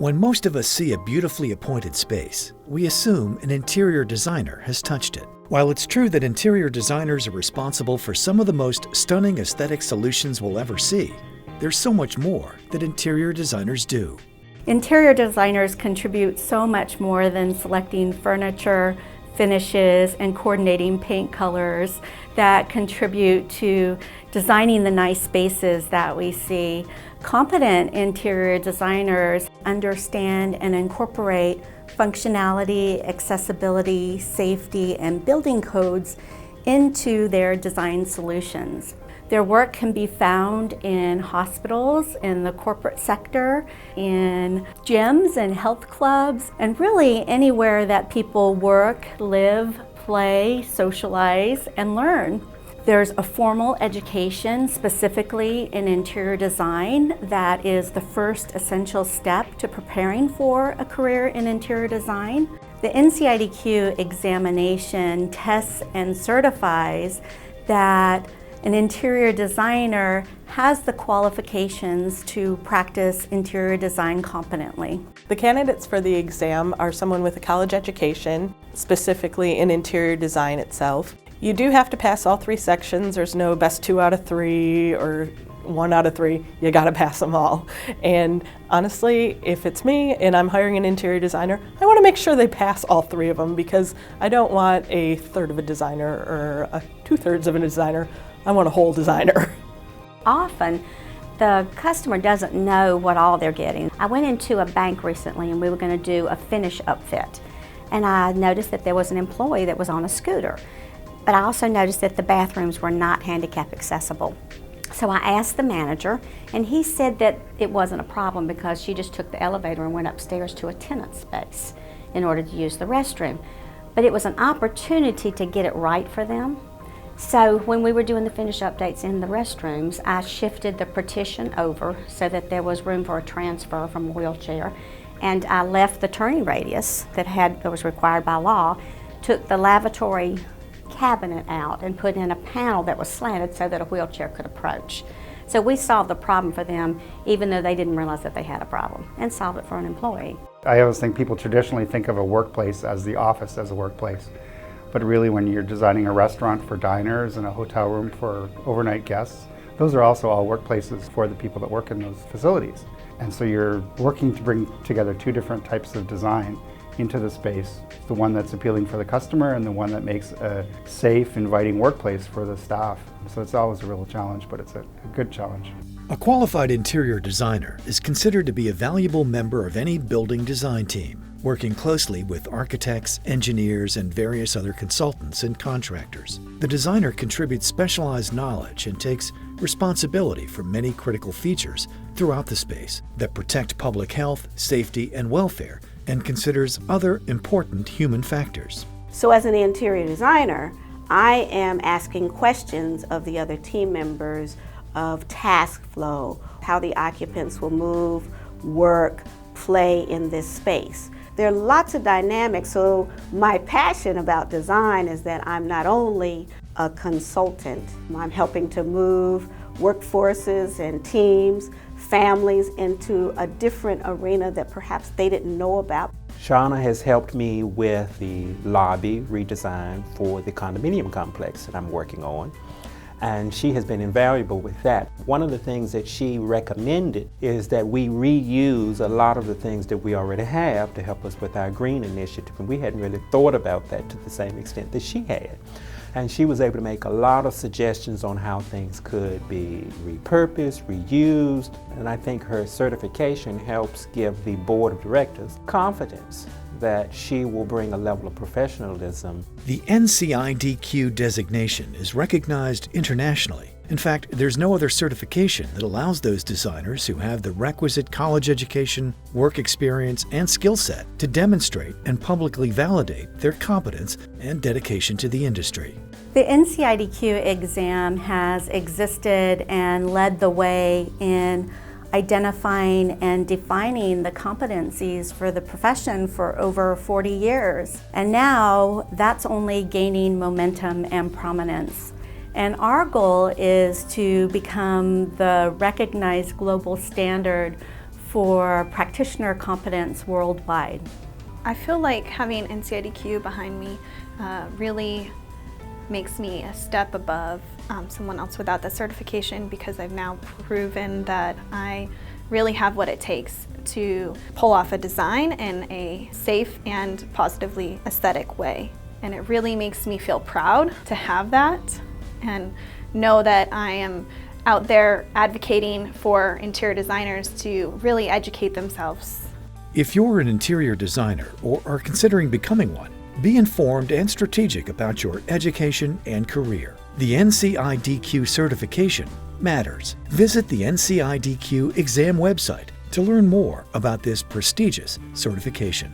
When most of us see a beautifully appointed space, we assume an interior designer has touched it. While it's true that interior designers are responsible for some of the most stunning aesthetic solutions we'll ever see, there's so much more that interior designers do. Interior designers contribute so much more than selecting furniture, finishes, and coordinating paint colors that contribute to designing the nice spaces that we see. Competent interior designers understand and incorporate functionality, accessibility, safety, and building codes into their design solutions. Their work can be found in hospitals, in the corporate sector, in gyms and health clubs, and really anywhere that people work, live, play, socialize, and learn. There's a formal education specifically in interior design that is the first essential step to preparing for a career in interior design. The NCIDQ examination tests and certifies that an interior designer has the qualifications to practice interior design competently. The candidates for the exam are someone with a college education, specifically in interior design itself. You do have to pass all 3 sections. There's no best 2 out of 3 or 1 out of 3. You gotta pass them all. And honestly, if it's me and I'm hiring an interior designer, I wanna make sure they pass all 3 of them, because I don't want a third of a designer or a 2/3 of a designer. I want a whole designer. Often, the customer doesn't know what all they're getting. I went into a bank recently and we were going to do a finish upfit. And I noticed that there was an employee that was on a scooter. But I also noticed that the bathrooms were not handicap accessible. So I asked the manager, and he said that it wasn't a problem because she just took the elevator and went upstairs to a tenant space in order to use the restroom. But it was an opportunity to get it right for them. So when we were doing the finish updates in the restrooms, I shifted the partition over so that there was room for a transfer from a wheelchair, and I left the turning radius that was required by law, took the lavatory cabinet out and put in a panel that was slanted so that a wheelchair could approach. So we solved the problem for them even though they didn't realize that they had a problem, and solved it for an employee. I always think people traditionally think of a workplace as the office as a workplace. But really, when you're designing a restaurant for diners and a hotel room for overnight guests, those are also all workplaces for the people that work in those facilities. And so you're working to bring together 2 different types of design into the space, the one that's appealing for the customer and the one that makes a safe, inviting workplace for the staff. So it's always a real challenge, but it's a good challenge. A qualified interior designer is considered to be a valuable member of any building design team, working closely with architects, engineers, and various other consultants and contractors. The designer contributes specialized knowledge and takes responsibility for many critical features throughout the space that protect public health, safety, and welfare, and considers other important human factors. So as an interior designer, I am asking questions of the other team members of task flow, how the occupants will move, work, play in this space. There are lots of dynamics, so my passion about design is that I'm not only a consultant, I'm helping to move workforces and teams, families into a different arena that perhaps they didn't know about. Shauna has helped me with the lobby redesign for the condominium complex that I'm working on, and she has been invaluable with that. One of the things that she recommended is that we reuse a lot of the things that we already have to help us with our green initiative, and we hadn't really thought about that to the same extent that she had. And she was able to make a lot of suggestions on how things could be repurposed, reused, and I think her certification helps give the board of directors confidence that she will bring a level of professionalism. The NCIDQ designation is recognized internationally. In fact, there's no other certification that allows those designers who have the requisite college education, work experience, and skill set to demonstrate and publicly validate their competence and dedication to the industry. The NCIDQ exam has existed and led the way in identifying and defining the competencies for the profession for over 40 years. And now that's only gaining momentum and prominence. And our goal is to become the recognized global standard for practitioner competence worldwide. I feel like having NCIDQ behind me really makes me a step above someone else without that certification, because I've now proven that I really have what it takes to pull off a design in a safe and positively aesthetic way. And it really makes me feel proud to have that and know that I am out there advocating for interior designers to really educate themselves. If you're an interior designer or are considering becoming one, be informed and strategic about your education and career. The NCIDQ certification matters. Visit the NCIDQ exam website to learn more about this prestigious certification.